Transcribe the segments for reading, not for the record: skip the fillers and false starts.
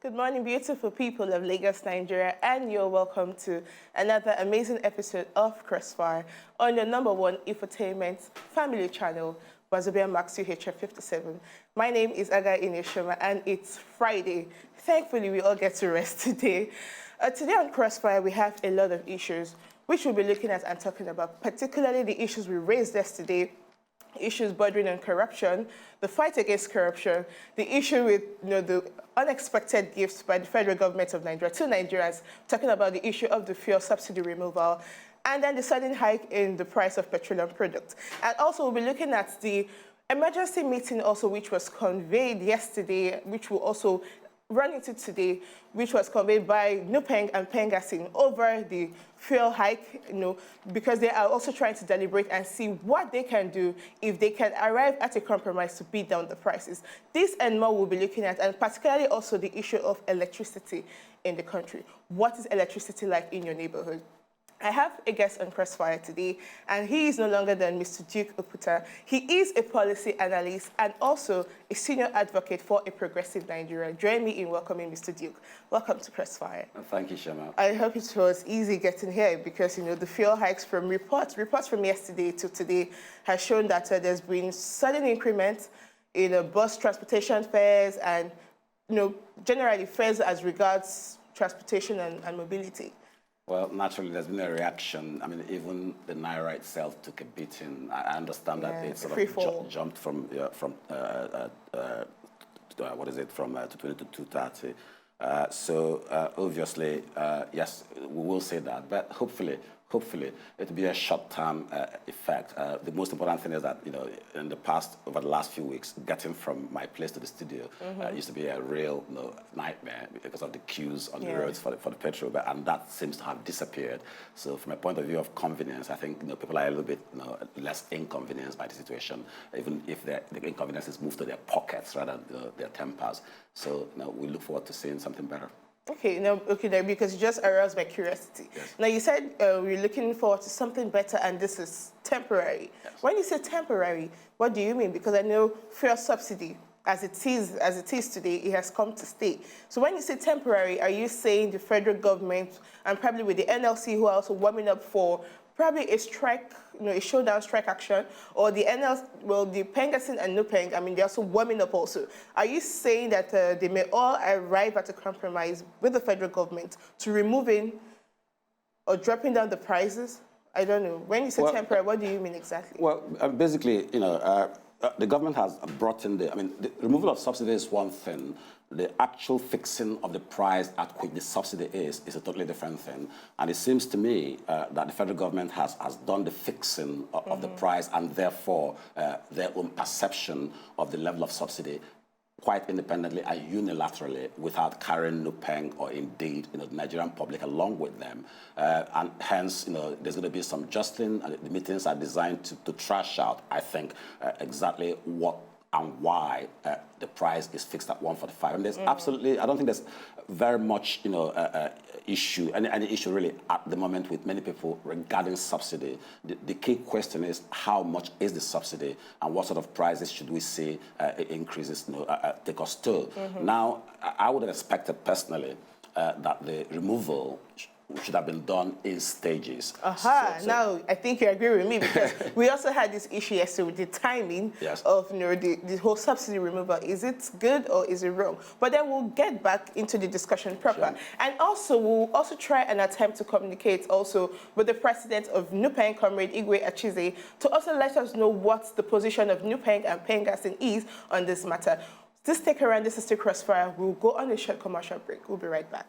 Good morning, beautiful people of Lagos, Nigeria, and you're welcome to another amazing episode of Crossfire on your #1 infotainment family channel, Wazobia Max UHF 57. My name is Aga Ineshoma, and it's Friday. Thankfully, we all get to rest today. Today on Crossfire, we have a lot of issues which we'll be looking at and talking about, particularly the issues we raised yesterday, issues bordering on corruption, the fight against corruption, the issue with the unexpected gifts by the federal government of Nigeria to Nigerians, talking about the issue of the fuel subsidy removal, and then the sudden hike in the price of petroleum products. And also we'll be looking at the emergency meeting also, which was conveyed yesterday, which will also run into today, which was conveyed by NUPENG and PENGASSAN over the fuel hike, because they are also trying to deliberate and see what they can do if they can arrive at a compromise to beat down the prices. This and more we'll be looking at, and particularly also the issue of electricity in the country. What is electricity like in your neighborhood? I have a guest on Crossfire today, and he is no longer than Mr. Duke OPUTA. He is a policy analyst and also a senior advocate for a progressive Nigeria. Join me in welcoming Mr. Duke. Welcome to Crossfire. Thank you, Shema. I hope it was easy getting here because, the fuel hikes from reports from yesterday to today has shown that there's been sudden increments in bus transportation fares and, generally fares as regards transportation and mobility. Well, naturally, there's been a reaction. I mean, even the Naira itself took a beating. I understand that it sort of jumped from 220 to 230. So obviously, yes, we will say that. But hopefully, it'll be a short-term effect. The most important thing is that, in the past, over the last few weeks, getting from my place to the studio used to be a real nightmare because of the queues on the roads for the petrol, and that seems to have disappeared. So from a point of view of convenience, I think people are a little bit less inconvenienced by the situation, even if the inconvenience is moved to their pockets rather than their tempers. So we look forward to seeing something better. Okay, because you just aroused my curiosity. Yes. Now, you said we're looking forward to something better, and this is temporary. Yes. When you say temporary, what do you mean? Because I know fuel subsidy, as it is today, it has come to stay. So when you say temporary, are you saying the federal government, and probably with the NLC, who are also warming up for probably a strike, a showdown strike action, or the the PENGASSAN and NUPENG, they're also warming up also. Are you saying that they may all arrive at a compromise with the federal government to removing or dropping down the prices? I don't know. When you say temporary, what do you mean exactly? Well, basically, the government has brought in the removal of subsidy is one thing. The actual fixing of the price at which the subsidy is a totally different thing. And it seems to me that the federal government has done the fixing of the price, and therefore their own perception of the level of subsidy quite independently and unilaterally without carrying NUPENG or indeed the Nigerian public along with them. And hence, there's going to be some jostling, and the meetings are designed to trash out, I think, exactly what and why the price is fixed at 145. And there's absolutely, I don't think there's very much, issue, any issue really at the moment with many people regarding subsidy. The key question is how much is the subsidy and what sort of prices should we see increases take us to. Now, I would have expected personally that the removal should have been done in stages. Now I think you agree with me, because we also had this issue yesterday with the timing of the whole subsidy removal. Is it good or is it wrong? But then we'll get back into the discussion proper. Sure. And also we'll also try and attempt to communicate also with the president of NUPENG, Comrade Igwe Achize, to also let us know what the position of NUPENG and PENGASSAN is on this matter. This stick around, this is still Crossfire. We'll go on a short commercial break. We'll be right back.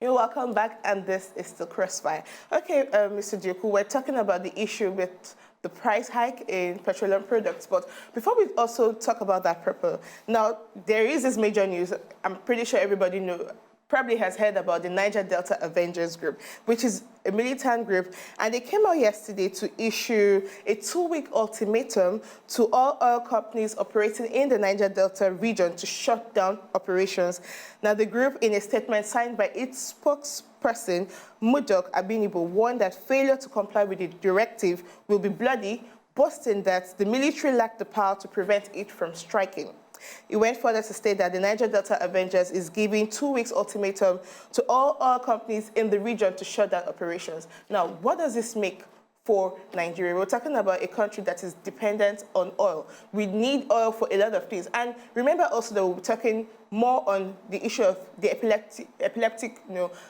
You're welcome back, and this is still Crossfire. Okay, Mr. Duke, we're talking about the issue with the price hike in petroleum products, but before we also talk about that purple, now there is this major news. I'm pretty sure everybody probably has heard about the Niger Delta Avengers group, which is a militant group, and they came out yesterday to issue a 2-week ultimatum to all oil companies operating in the Niger Delta region to shut down operations. Now, the group, in a statement signed by its spokesperson, Mudok Abinibo, warned that failure to comply with the directive will be bloody, boasting that the military lacked the power to prevent it from striking. It went further to state that the Niger Delta Avengers is giving 2 weeks ultimatum to all oil companies in the region to shut down operations. Now, what does this make for Nigeria? We're talking about a country that is dependent on oil. We need oil for a lot of things. And remember also that we're talking more on the issue of the epileptic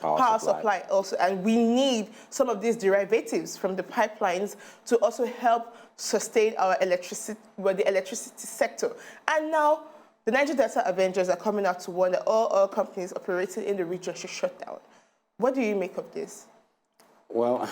power supply also. And we need some of these derivatives from the pipelines to also help sustain our electricity, the electricity sector. And now the Niger Delta Avengers are coming out to warn that all oil companies operating in the region should shut down. What do you make of this? Well,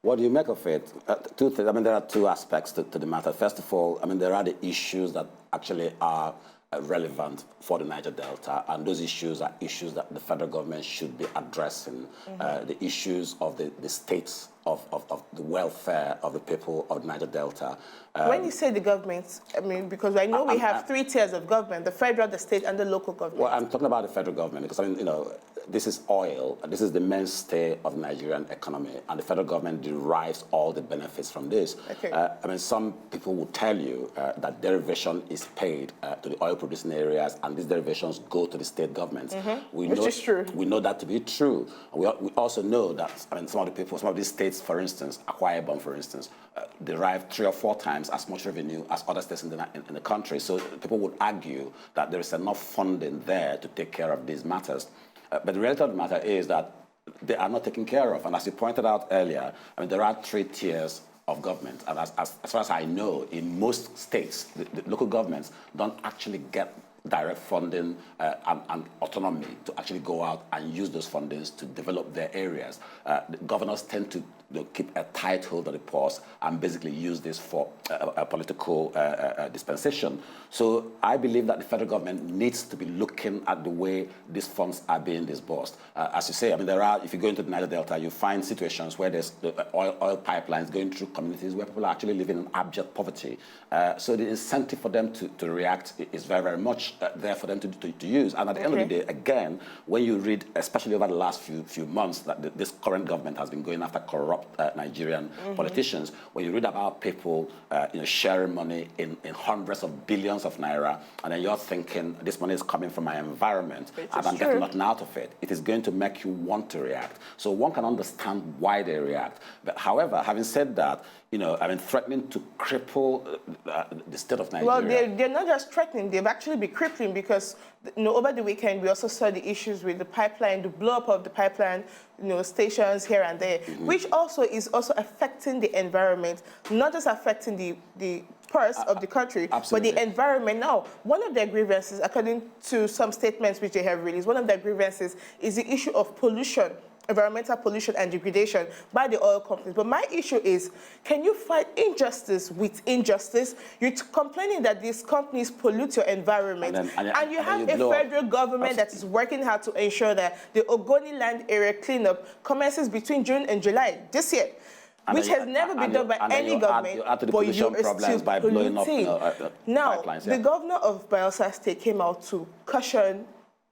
what do you make of it? Two things. I mean, there are two aspects to the matter. First of all, I mean, there are the issues that actually are relevant for the Niger Delta, and those issues are issues that the federal government should be addressing. The issues of the states of the welfare of the people of the Niger Delta. When you say the government, I mean, because I know we have 3 tiers of government: the federal, the state, and the local government. Well, I'm talking about the federal government because, I mean, this is oil. This is the mainstay of the Nigerian economy, and the federal government derives all the benefits from this. Okay. I mean, some people will tell you that derivation is paid to the oil-producing areas, and these derivations go to the state governments. Which is true. We know that to be true. We also know that, I mean, some of these states, for instance, Akwa Ibom, for instance, derive 3 or 4 times as much revenue as other states in the country. So people would argue that there is enough funding there to take care of these matters. But the reality of the matter is that they are not taken care of. And as you pointed out earlier, I mean, there are 3 tiers of government. And as far as I know, in most states, the local governments don't actually get direct funding and autonomy to actually go out and use those fundings to develop their areas. The governors tend to keep a tight hold of the purse and basically use this for a political dispensation. So I believe that the federal government needs to be looking at the way these funds are being disbursed. As you say, I mean, if you go into the Niger Delta, you find situations where there's the oil pipelines going through communities where people are actually living in abject poverty. So the incentive for them to react is very, very much there for them to use. And at the end of the day, again, when you read, especially over the last few months, that this current government has been going after corrupt Nigerian politicians, when you read about people sharing money in hundreds of billions of naira, and then you're thinking, this money is coming from my environment, and I'm getting nothing out of it, it is going to make you want to react. So one can understand why they react. But however, having said that, I mean, threatening to cripple the state of Nigeria. Well, they're not just threatening, they've actually been crippling because, over the weekend, we also saw the issues with the pipeline, the blow-up of the pipeline, stations here and there, which also is also affecting the environment, not just affecting the purse of the country, absolutely, but the environment. Now, one of their grievances, according to some statements which they have released, one of their grievances is the issue of pollution, environmental pollution and degradation by the oil companies. But my issue is, can you fight injustice with injustice? You're complaining that these companies pollute your environment, and you have a federal government that is working hard to ensure that the Ogoni land area cleanup commences between June and July this year, which has never been done by any government, but you are still by blowing up now, pipelines, the governor of Bayelsa State came out to caution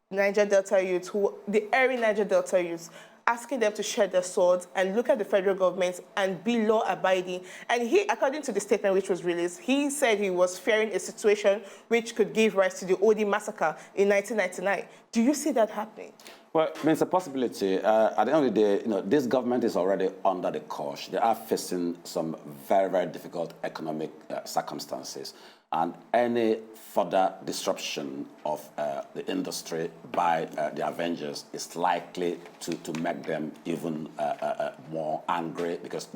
Niger Delta youth, the airy Niger Delta youth, asking them to shed their swords and look at the federal government and be law-abiding. And he, according to the statement which was released, he said he was fearing a situation which could give rise to the Odi massacre in 1999. Do you see that happening? Well, I mean, it's a possibility. At the end of the day, this government is already under the cosh. They are facing some very, very difficult economic circumstances. And any further disruption of the industry by the Avengers is likely to make them even more angry because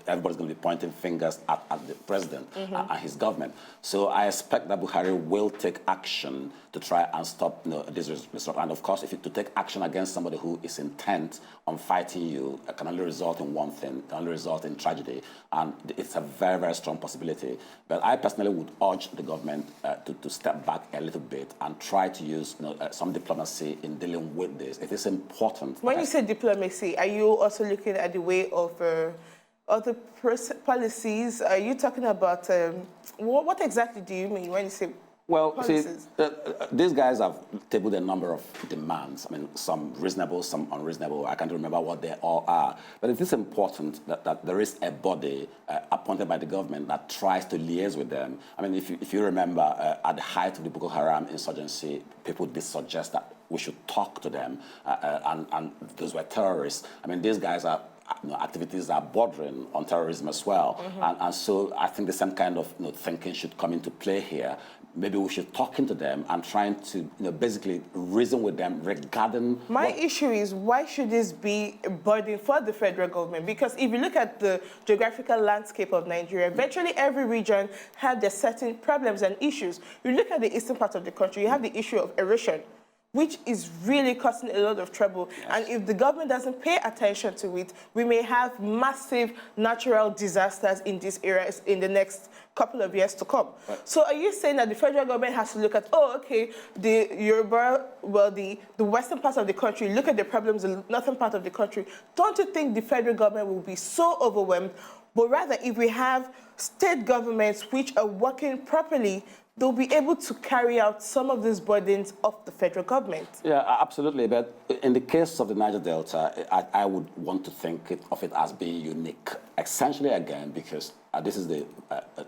everybody's going to be pointing fingers at the president and his government. So I expect that Buhari will take action to try and stop this disruption. And of course, to take action action against somebody who is intent on fighting you can only result in one thing, can only result in tragedy, and it's a very, very strong possibility. But I personally would urge the government to step back a little bit and try to use some diplomacy in dealing with this. It is important. When you say diplomacy, are you also looking at the way of other policies? Are you talking about, what exactly do you mean when you say policies? See, these guys have tabled a number of demands. I mean, some reasonable, some unreasonable. I can't remember what they all are. But it is important that there is a body appointed by the government that tries to liaise with them. I mean, if you remember, at the height of the Boko Haram insurgency, people did suggest that we should talk to them, and those were terrorists. I mean, these guys are activities are bordering on terrorism as well. And so I think the same kind of thinking should come into play here. Maybe we should talk into them and trying to basically reason with them regarding... My issue is, why should this be a burden for the federal government? Because if you look at the geographical landscape of Nigeria, virtually every region had their certain problems and issues. You look at the eastern part of the country, you have the issue of erosion, which is really causing a lot of trouble. Yes. And if the government doesn't pay attention to it, we may have massive natural disasters in these areas in the next couple of years to come. Right. So are you saying that the federal government has to look at, the Yoruba, the western part of the country, look at the problems in the northern part of the country? Don't you think the federal government will be so overwhelmed? But rather, if we have state governments which are working properly, they'll be able to carry out some of these burdens of the federal government. Yeah, absolutely. But in the case of the Niger Delta, I would want to think of it as being unique. Essentially, again, because this is the,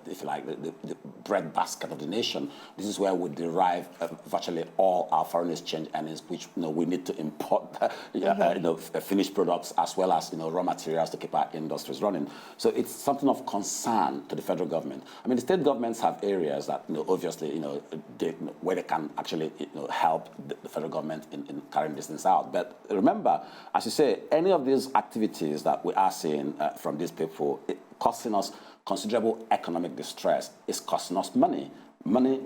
if you like, the breadbasket of the nation. This is where we derive virtually all our foreign exchange earnings, which we need to import, finished products as well as raw materials to keep our industries running. So it's something of concern to the federal government. I mean, the state governments have areas that obviously where they can actually help the federal government in carrying this things out. But remember, as you say, any of these activities that we are seeing from these people, costing us considerable economic distress, is costing us money. Money.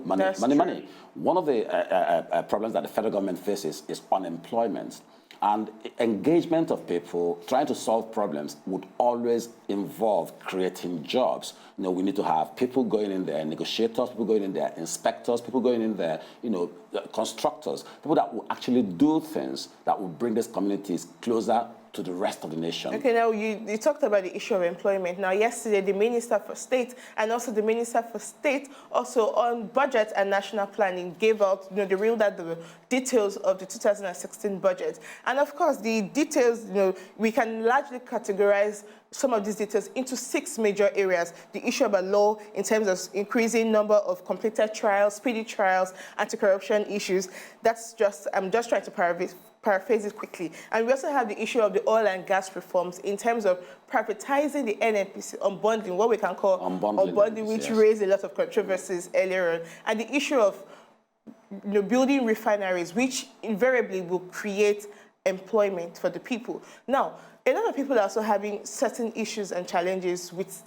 One of the problems that the federal government faces is unemployment. And engagement of people trying to solve problems would always involve creating jobs. We need to have people going in there, negotiators, people going in there, inspectors, people going in there, constructors, people that will actually do things that will bring these communities closer to the rest of the nation. Okay, now you talked about the issue of employment. Now, yesterday, the Minister for State and also the Minister for State also on budget and national planning gave out, revealed out the details of the 2016 budget. And of course, the details, we can largely categorize some of these details into 6 major areas. The issue about law in terms of increasing number of completed trials, speedy trials, anti-corruption issues. I'm just trying to paraphrase it quickly. And we also have the issue of the oil and gas reforms in terms of privatizing the NNPC, unbundling, what we can call unbundling, which raised a lot of controversies earlier on. And the issue of building refineries, which invariably will create employment for the people. Now, a lot of people are also having certain issues and challenges with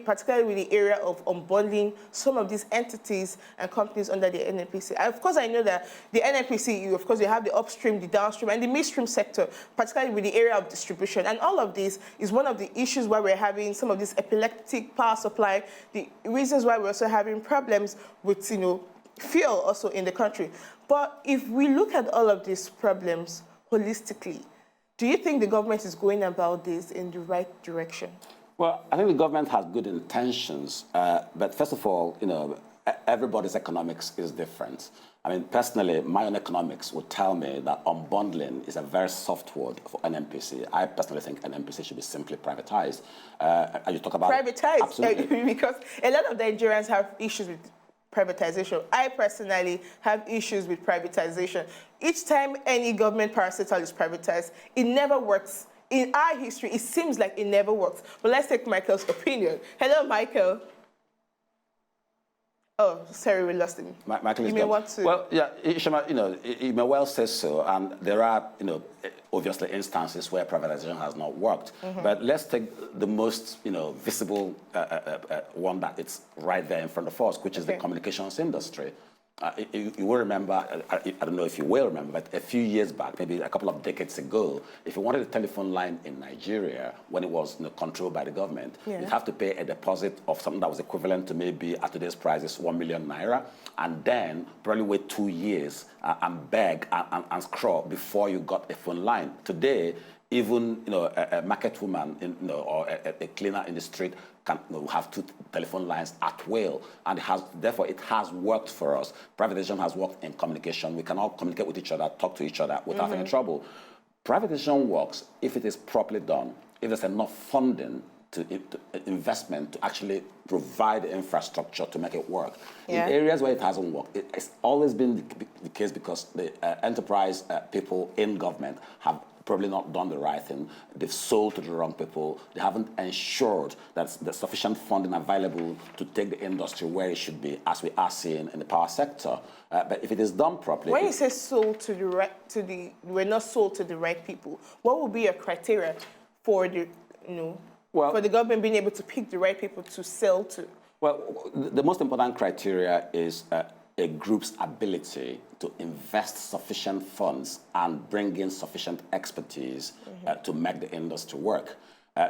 particularly with the area of unbundling some of these entities and companies under the NNPC. Of course, I know that the NNPC, of course, you have the upstream, the downstream, and the midstream sector, particularly with the area of distribution. And all of this is one of the issues why we're having some of this epileptic power supply, the reasons why we're also having problems with, fuel also in the country. But if we look at all of these problems holistically, do you think the government is going about this in the right direction? Well, I think the government has good intentions, but first of all, everybody's economics is different. I mean, personally, my own economics would tell me that unbundling is a very soft word for NNPC. I personally think NNPC should be simply privatized. And you talk about privatized, absolutely. Because a lot of the Nigerians have issues with privatization. I personally have issues with privatization. Each time any government parastatal is privatized, it never works. In our history, it seems like it never works. But let's take Michael's opinion. Hello, Michael. Oh, sorry, we lost him. Michael is you may gone. want to... Well, yeah, you may well say so, and there are, obviously instances where privatization has not worked. But let's take the most, visible one that it's right there in front of us, which is the communications industry. You will remember, I don't know if you will remember, but a few years back, maybe a couple of decades ago, if you wanted a telephone line in Nigeria, when it was controlled by the government, you'd have to pay a deposit of something that was equivalent to maybe, at today's prices, 1 million naira, and then probably wait 2 years and beg and scrawl before you got a phone line. Today, even a market woman or a cleaner in the street can have 2 telephone lines at will, and therefore it has worked for us. Privatization has worked in communication. We can all communicate with each other, talk to each other without any trouble. Privatization works if it is properly done, if there's enough funding to investment to actually provide the infrastructure to make it work. In areas where it hasn't worked, it's always been the case because the enterprise people in government have probably not done the right thing. They've sold to the wrong people. They haven't ensured that there's sufficient funding available to take the industry where it should be, as we are seeing in the power sector. But if it is done properly... When you say sold to we're not sold to the right people, what would be your criteria for the, for the government being able to pick the right people to sell to? Well, the most important criteria is a group's ability to invest sufficient funds and bring in sufficient expertise to make the industry work.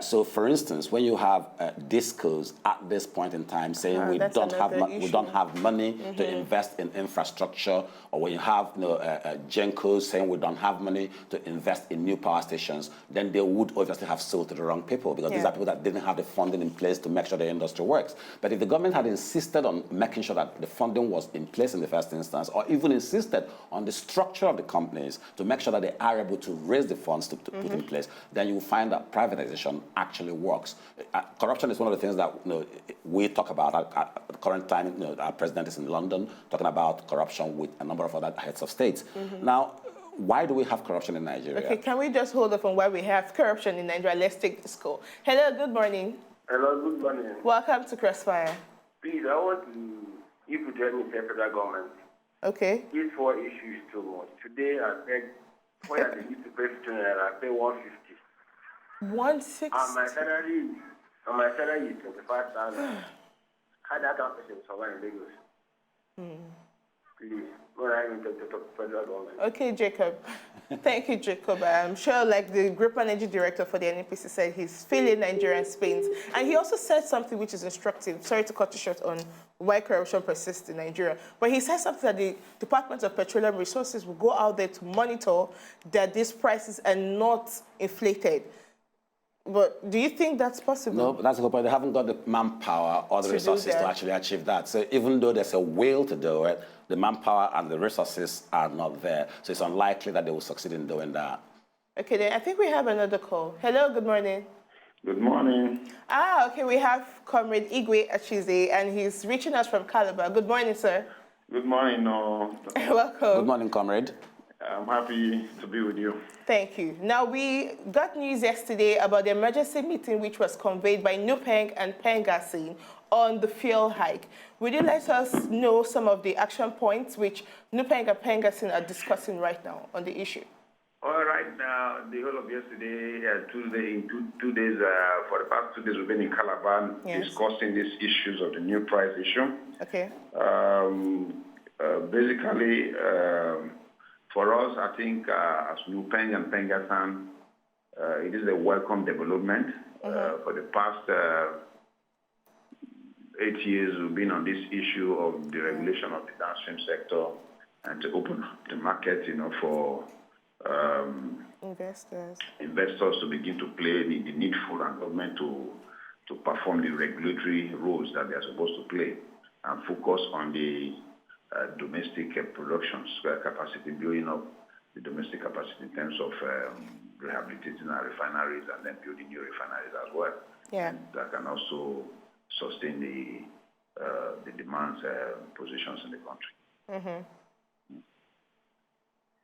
So, for instance, when you have discos at this point in time saying we don't have money to invest in infrastructure, or when you have Gencos saying we don't have money to invest in new power stations, then they would obviously have sold to the wrong people, because these are people that didn't have the funding in place to make sure the industry works. But if the government had insisted on making sure that the funding was in place in the first instance, or even insisted on the structure of the companies to make sure that they are able to raise the funds to put in place, then you will find that privatization actually works. Corruption is one of the things that we talk about at the current time. Our president is in London talking about corruption with a number of other heads of states. Now, why do we have corruption in Nigeria? Okay, can we just hold off on why we have corruption in Nigeria? Let's take this call. Hello, good morning. Hello, good morning. Welcome to Crossfire. Please, I want to, if you tell me the federal government. Okay. These 4 issues too much. Today, I beg, when I used to pay 15 naira, I pay 150. 160. And my salary is 25,000. How that can person survive in Lagos? Please, when I even talk to federal government. Okay, Jacob. Thank you, Jacob. I'm sure, like the Group Managing Director for the NNPC said, he's feeling Nigerians' pains. And he also said something which is instructive. Sorry to cut you short on why corruption persists in Nigeria. But he said something that the Department of Petroleum Resources will go out there to monitor that these prices are not inflated. But do you think that's possible? No, but that's the point. They haven't got the manpower or the resources to actually achieve that. So even though there's a will to do it, the manpower and the resources are not there. So it's unlikely that they will succeed in doing that. Okay, then I think we have another call. Hello, good morning. Good morning. Okay, we have Comrade Igwe Achize, and he's reaching us from Calabar. Good morning, sir. Good morning. Welcome. Good morning, comrade. I'm happy to be with you. Thank you. Now, we got news yesterday about the emergency meeting which was conveyed by NUPENG and PENGASSAN on the fuel hike. Would you let us know some of the action points which NUPENG and PENGASSAN are discussing right now on the issue? All right, now, the whole of yesterday, Tuesday, in two days, for the past 2 days, we've been in Calabar discussing these issues of the new price issue. Okay. Basically, for us, I think, as NUPENG and PENGASSAN, it is a welcome development. For the past 8 years, we've been on this issue of the regulation of the downstream sector and to open up the market, for investors to begin to play the needful, and government to perform the regulatory roles that they are supposed to play and focus on the domestic production capacity, building up the domestic capacity in terms of rehabilitating our refineries and then building new refineries as well. Yeah. And that can also sustain the demand positions in the country.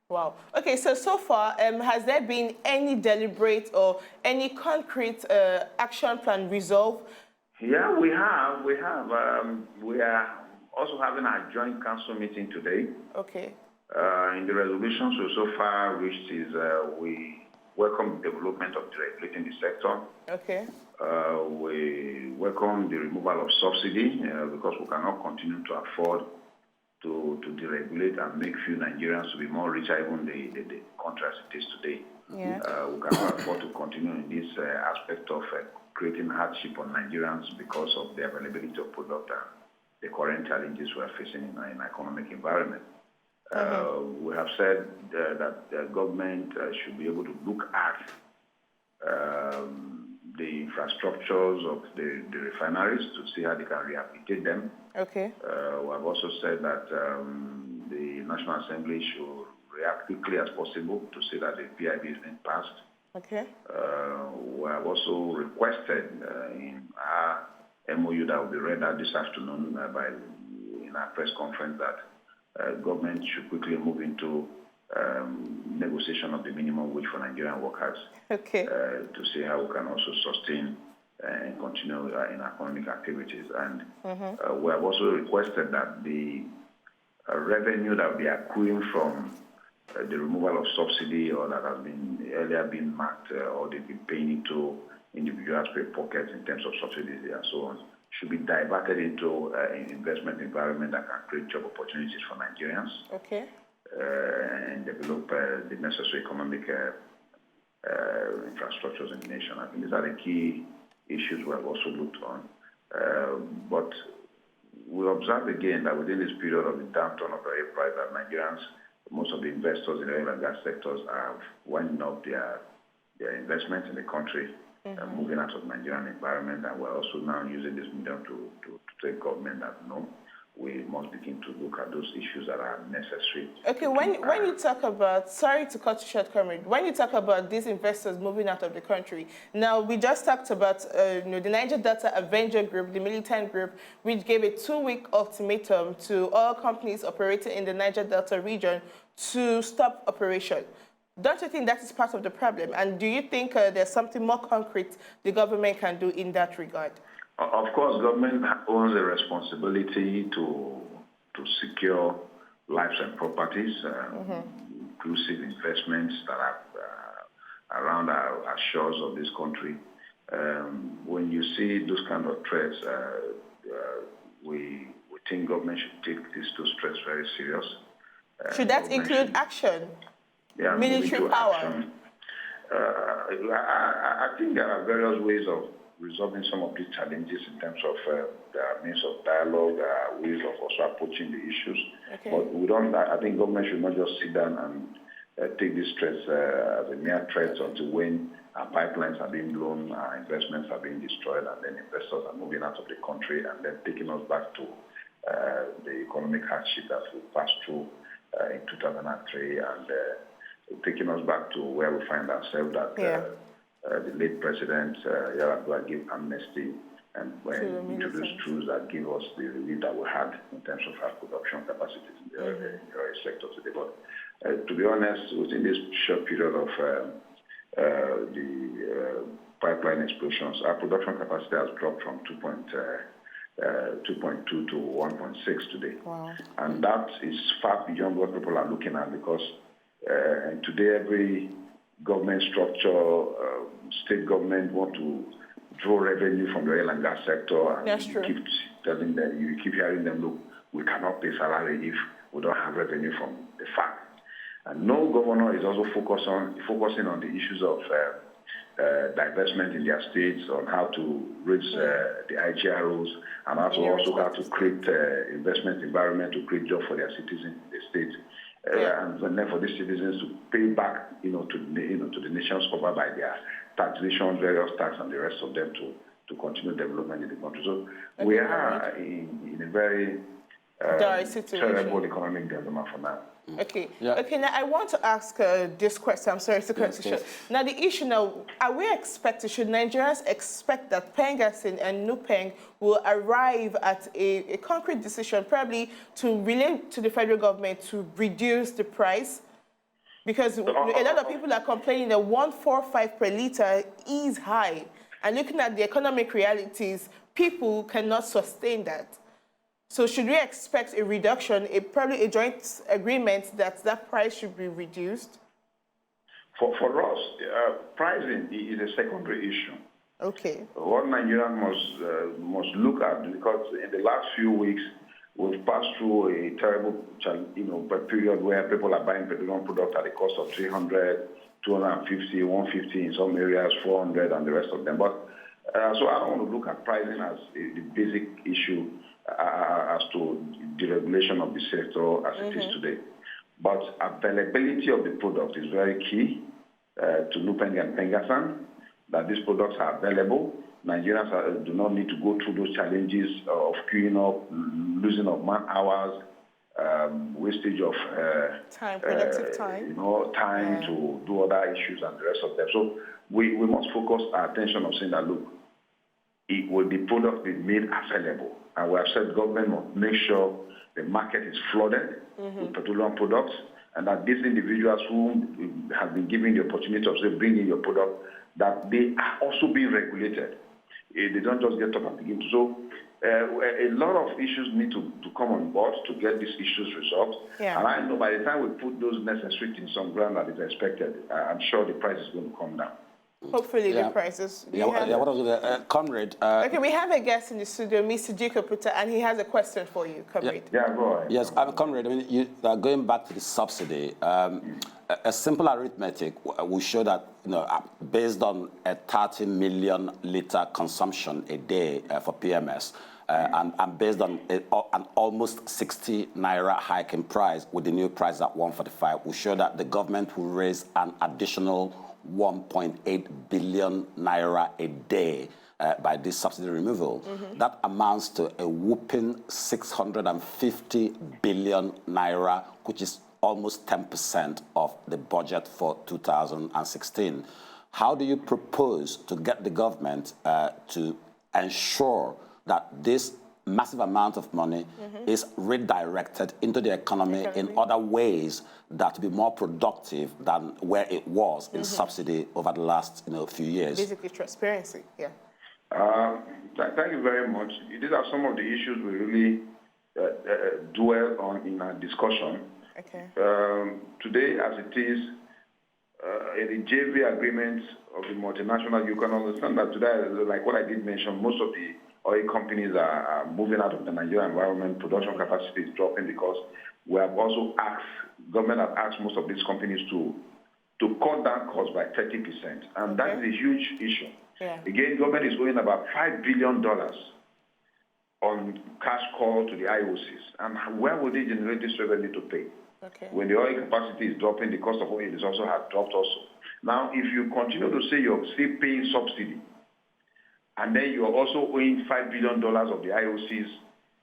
Wow. Okay, so far, has there been any deliberate or any concrete action plan resolved? Yeah, we have. We are also having a joint council meeting today. Okay. In the resolutions we so far reached is we welcome the development of deregulating the sector. Okay. We welcome the removal of subsidy because we cannot continue to afford to deregulate and make few Nigerians to be more richer, even the country as it is today. Yeah. We cannot afford to continue in this aspect of creating hardship on Nigerians because of the availability of product and the current challenges we are facing in economic environment. We have said that the government should be able to look at the infrastructures of the refineries to see how they can rehabilitate them. Okay. We have also said that the National Assembly should react quickly as possible to see that the PIB is being passed. Okay. We have also requested in our MOU that will be read out this afternoon in our press conference that government should quickly move into negotiation of the minimum wage for Nigerian workers. Okay. To see how we can also sustain and continue in economic activities. And we have also requested that the revenue that will be accruing from the removal of subsidy or that has been earlier been marked or they've been paying into individuals' pay pockets in terms of subsidies and so on should be diverted into an investment environment that can create job opportunities for Nigerians. Okay. And develop the necessary economic infrastructures in the nation. I think these are the key issues we have also looked on. But we observe again that within this period of the downturn of the oil price, that Nigerians, most of the investors in the oil and gas sectors are winding up their investments in the country, moving out of the Nigerian environment, and we're also now using this medium to tell government that no, we must begin to look at those issues that are necessary. Okay, when you talk about, sorry to cut you short, Comrade, when you talk about these investors moving out of the country, now we just talked about the Niger Delta Avengers group, the Militant group, which gave a 2-week ultimatum to all companies operating in the Niger Delta region to stop operation. Don't you think that is part of the problem? And do you think there's something more concrete the government can do in that regard? Of course, government owns a responsibility to secure lives and properties, inclusive investments that are around our shores of this country. When you see those kind of threats, we think government should take these two threats very serious. Should that include action? Yeah, military power? Action. I think there are various ways of resolving some of these challenges in terms of there are means of dialogue, there are ways of also approaching the issues. Okay. But we don't. I think government should not just sit down and take these threats as a mere threat until when our pipelines are being blown, our investments are being destroyed, and then investors are moving out of the country and then taking us back to the economic hardship that we passed through in 2003 and taking us back to where we find ourselves that the late president, Yar'Adua, gave amnesty and introduced tools that give us the relief that we had in terms of our production capacities in the oil sector today. But to be honest, within this short period of the pipeline explosions, our production capacity has dropped from 2.2 to 1.6 today. Wow. And that is far beyond what people are looking at because today every government structure, state government want to draw revenue from the oil and gas sector. And That's true. Keep telling them, you keep hearing them, look, we cannot pay salary if we don't have revenue from the farm. And no governor is also focusing on the issues of divestment in their states, on how to raise the IGROs, and also how to create investment environment to create jobs for their citizens in the state. And then for these citizens to pay back, to the nations covered by their taxation, various tax, and the rest of them to continue development in the country. So we are in a very terrible economic dilemma for now. Okay. Yeah. Okay. Now I want to ask this question. I'm sorry to cut you short. Now the issue now: are we expecting? Should Nigerians expect that PENGASSAN and NUPENG will arrive at a concrete decision, probably to relate to the federal government to reduce the price? Because a lot of people are complaining that 145 per liter is high, and looking at the economic realities, people cannot sustain that. So should we expect a reduction, probably a joint agreement that price should be reduced? For us, pricing is a secondary issue. Okay. What Nigerians must look at, because in the last few weeks, We've passed through a terrible, period where people are buying petroleum products at the cost of 300, 250, 150 in some areas, 400, and the rest of them. But so I don't want to look at pricing as the basic issue as to deregulation of the sector as it is today. But availability of the product is very key to NUPENG and PENGASSAN, that these products are available. Nigerians do not need to go through those challenges of queuing up, losing of man hours, wastage of time, productive time. Time to do other issues and the rest of them. So we must focus our attention on saying that, look, will the product be made available? And we have said government must make sure the market is flooded with petroleum products, and that these individuals who have been given the opportunity of, say, bringing your product, that they are also being regulated. They don't just get up and begin to. So a lot of issues need to come on board to get these issues resolved. Yeah. And I know by the time we put those necessary things on ground that is expected, I'm sure the price is going to come down. Hopefully the prices. What was the comrade? Okay, we have a guest in the studio, Mr. OPUTA, and he has a question for you, comrade. Yeah, go ahead. Yes, comrade, I mean, going back to the subsidy, a simple arithmetic will show that, based on a 30 million litre consumption a day for PMS, and based on an almost 60 naira hike in price with the new price at 145, will show that the government will raise an additional 1.8 billion naira a day by this subsidy removal. That amounts to a whopping 650 billion naira, which is almost 10% of the budget for 2016. How do you propose to get the government to ensure that this massive amount of money is redirected into the economy in other ways that will be more productive than where it was in subsidy over the last few years? Basically transparency, yeah. Thank you very much. These are some of the issues we really dwell on in our discussion. Okay. Today, as it is, in the JV agreements of the multinational, you can understand that today, like what I did mention, most of the oil companies are moving out of the Nigerian environment. Production capacity is dropping because we have also government have asked most of these companies to cut down costs by 30%. And that is a huge issue. Yeah. Again, government is owing about $5 billion on cash call to the IOCs. And where will they generate this revenue to pay? Okay. When the oil capacity is dropping, the cost of oil is also has dropped also. Now, if you continue to say you're still paying subsidy, and then you are also owing $5 billion of the IOCs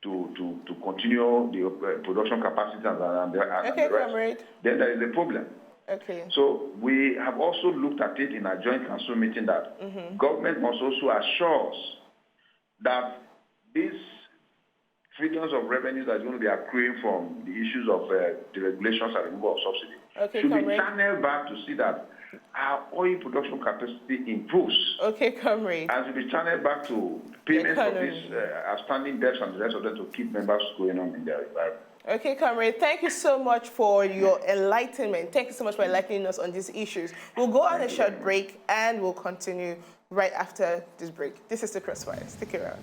to continue the production capacity and the rest, then there is a problem. Okay. So we have also looked at it in our joint council meeting that government must also assure us that these freedoms of revenues that are going to be accruing from the issues of deregulations and removal of subsidy should be channeled back to see that our oil production capacity improves. Okay, comrade. And to be channeled back to payments of these outstanding debts and the rest of them to keep members going on in their environment. Okay, comrade, thank you so much for your enlightenment. Thank you so much for enlightening us on these issues. We'll go on a short break and we'll continue right after this break. This is the Crossfire. Stick around.